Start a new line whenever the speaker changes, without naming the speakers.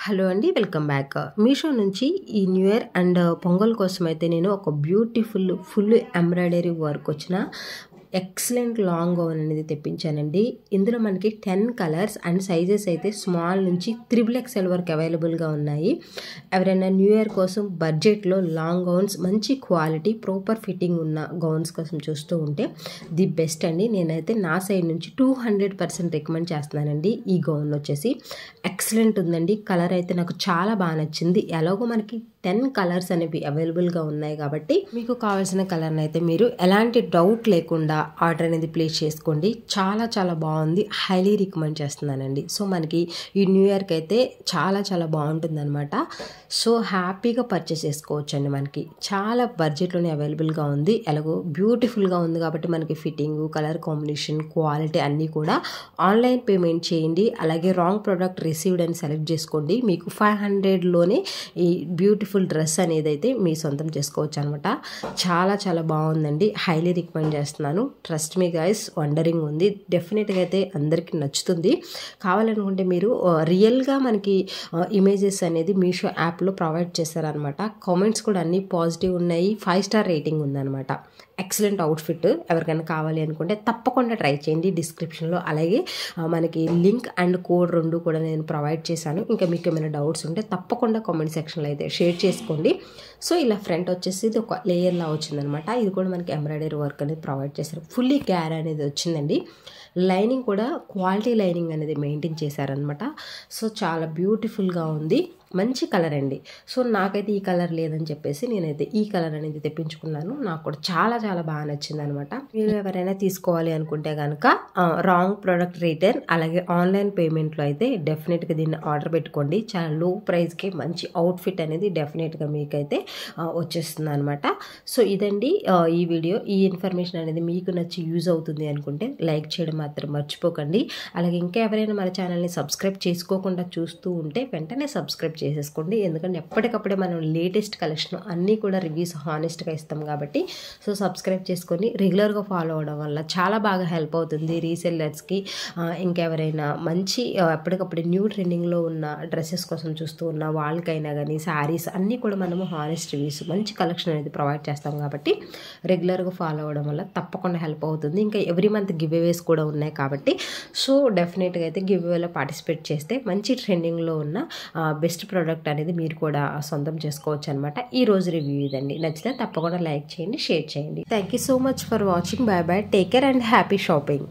Hello అండి, welcome back. Meesho నుంచి ఈ న్యూ ఇయర్ అండ్ పొంగల్ కోసం అయితే నేను ఒక బ్యూటిఫుల్ ఫుల్ ఎంబ్రాయిడరీ వర్క్ వచ్చిన ఎక్సలెంట్ లాంగ్ గౌన్ అనేది తెప్పించానండి. ఇందులో మనకి 10 కలర్స్ అండ్ సైజెస్ అయితే స్మాల్ నుంచి XXL వరకు అవైలబుల్గా ఉన్నాయి. ఎవరైనా న్యూ ఇయర్ కోసం బడ్జెట్లో లాంగ్ గౌన్స్ మంచి క్వాలిటీ ప్రాపర్ ఫిట్టింగ్ ఉన్న గౌన్స్ కోసం చూస్తూ ఉంటే ది బెస్ట్ అండి. నేనైతే నా సైడ్ నుంచి 200% రికమెండ్ చేస్తున్నానండి. ఈ గౌన్ వచ్చేసి ఎక్సలెంట్ ఉందండి. కలర్ అయితే నాకు చాలా బాగా నచ్చింది. ఎలాగో మనకి 10 కలర్స్ అనేవి అవైలబుల్గా ఉన్నాయి కాబట్టి మీకు కావాల్సిన కలర్ని అయితే మీరు ఎలాంటి డౌట్ లేకుండా ఆర్డర్ అనేది ప్లేస్ చేసుకోండి. చాలా చాలా బాగుంది. హైలీ రికమెండ్ చేస్తున్నానండి. సో మనకి ఈ న్యూ ఇయర్కి అయితే చాలా చాలా బాగుంటుంది అనమాట. సో హ్యాపీగా పర్చేస్ చేసుకోవచ్చు అండి. మనకి చాలా బడ్జెట్లోనే అవైలబుల్గా ఉంది. ఎలాగో బ్యూటిఫుల్గా ఉంది కాబట్టి మనకి ఫిట్టింగ్, కలర్ కాంబినేషన్, క్వాలిటీ అన్నీ కూడా ఆన్లైన్ పేమెంట్ చేయండి. అలాగే రాంగ్ ప్రోడక్ట్ రిసీవ్డ్ అని సెలెక్ట్ చేసుకోండి. మీకు 500లోనే ఈ బ్యూటిఫుల్ డ్రెస్ అనేది అయితే మీ సొంతం చేసుకోవచ్చు అనమాట. చాలా చాలా బాగుందండి. హైలీ రికమెండ్ చేస్తున్నాను. ట్రస్ట్ మీ గైస్, వండరింగ్ ఉంది. డెఫినెట్గా అయితే అందరికీ నచ్చుతుంది. కావాలనుకుంటే మీరు రియల్గా మనకి ఇమేజెస్ అనేది మీషో యాప్లో ప్రొవైడ్ చేశారనమాట. కామెంట్స్ కూడా అన్నీ పాజిటివ్ ఉన్నాయి. 5 స్టార్ రేటింగ్ ఉందన్నమాట. Excellent outfit. ఎవరికైనా కావాలి అనుకుంటే తప్పకుండా ట్రై చేయండి. డిస్క్రిప్షన్లో అలాగే మనకి లింక్ అండ్ కోడ్ 2 కూడా నేను ప్రొవైడ్ చేశాను. ఇంకా మీకు ఏమైనా డౌట్స్ ఉంటే తప్పకుండా కామెంట్ సెక్షన్లో అయితే షేర్ చేసుకోండి. సో ఇలా ఫ్రంట్ వచ్చేసి ఇది ఒక లేయర్లా వచ్చిందనమాట. ఇది కూడా మనకి ఎంబ్రాయిడరీ వర్క్ అనేది ప్రొవైడ్ చేశారు. ఫుల్లీ గ్యార్ అనేది వచ్చిందండి. లైనింగ్ కూడా క్వాలిటీ లైనింగ్ అనేది మెయింటైన్ చేశారనమాట. సో చాలా బ్యూటిఫుల్గా ఉంది. మంచి కలర్ అండి. సో నాకైతే ఈ కలర్ లేదని చెప్పేసి నేనైతే ఈ కలర్ అనేది తెప్పించుకున్నాను. నాకు కూడా చాలా చాలా బాగా నచ్చింది అనమాట. మీరు ఎవరైనా తీసుకోవాలి అనుకుంటే కనుక రాంగ్ ప్రోడక్ట్ రిటర్న్ అలాగే ఆన్లైన్ పేమెంట్లో అయితే డెఫినెట్గా దీన్ని ఆర్డర్ పెట్టుకోండి. చాలా లో ప్రైస్కి మంచి అవుట్ఫిట్ అనేది డెఫినెట్గా మీకైతే వచ్చేస్తుంది అనమాట. సో ఇదండి ఈ వీడియో. ఈ ఇన్ఫర్మేషన్ అనేది మీకు నచ్చి యూజ్ అవుతుంది అనుకుంటే లైక్ చేయడం మాత్రం మర్చిపోకండి. అలాగే ఇంకా ఎవరైనా మన ఛానల్ని సబ్స్క్రైబ్ చేసుకోకుండా చూస్తూ ఉంటే వెంటనే సబ్స్క్రైబ్ చేసేసుకోండి. ఎందుకంటే ఎప్పటికప్పుడే మనం లేటెస్ట్ కలెక్షన్ అన్నీ కూడా రివ్యూస్ హానెస్ట్గా ఇస్తాం కాబట్టి సో సబ్స్క్రైబ్ చేసుకొని రెగ్యులర్గా ఫాలో అవడం వల్ల చాలా బాగా హెల్ప్ అవుతుంది రీసెల్లర్స్కి. ఇంకెవరైనా మంచి ఎప్పటికప్పుడు న్యూ ట్రెండింగ్లో ఉన్న డ్రెస్సెస్ కోసం చూస్తూ ఉన్న వాళ్ళకైనా కానీ శారీస్ అన్నీ కూడా మనము హానెస్ట్ రివ్యూస్ మంచి కలెక్షన్ అనేది ప్రొవైడ్ చేస్తాం కాబట్టి రెగ్యులర్గా ఫాలో అవడం వల్ల తప్పకుండా హెల్ప్ అవుతుంది. ఇంకా ఎవ్రీ మంత్ గివ్ అవేస్ కూడా ఉన్నాయి కాబట్టి సో డెఫినెట్గా అయితే గివ్ అవేలో పార్టిసిపేట్ చేస్తే మంచి ట్రెండింగ్లో ఉన్న బెస్ట్ ప్రోడక్ట్ అనేది మీరు కూడా సొంతం చేసుకోవచ్చు అనమాట. ఈ రోజు రివ్యూ ఇదండి. నచ్చితే తప్పకుండా లైక్ చేయండి, షేర్ చేయండి. Thank you so much for watching. By by. Take care and happy shopping.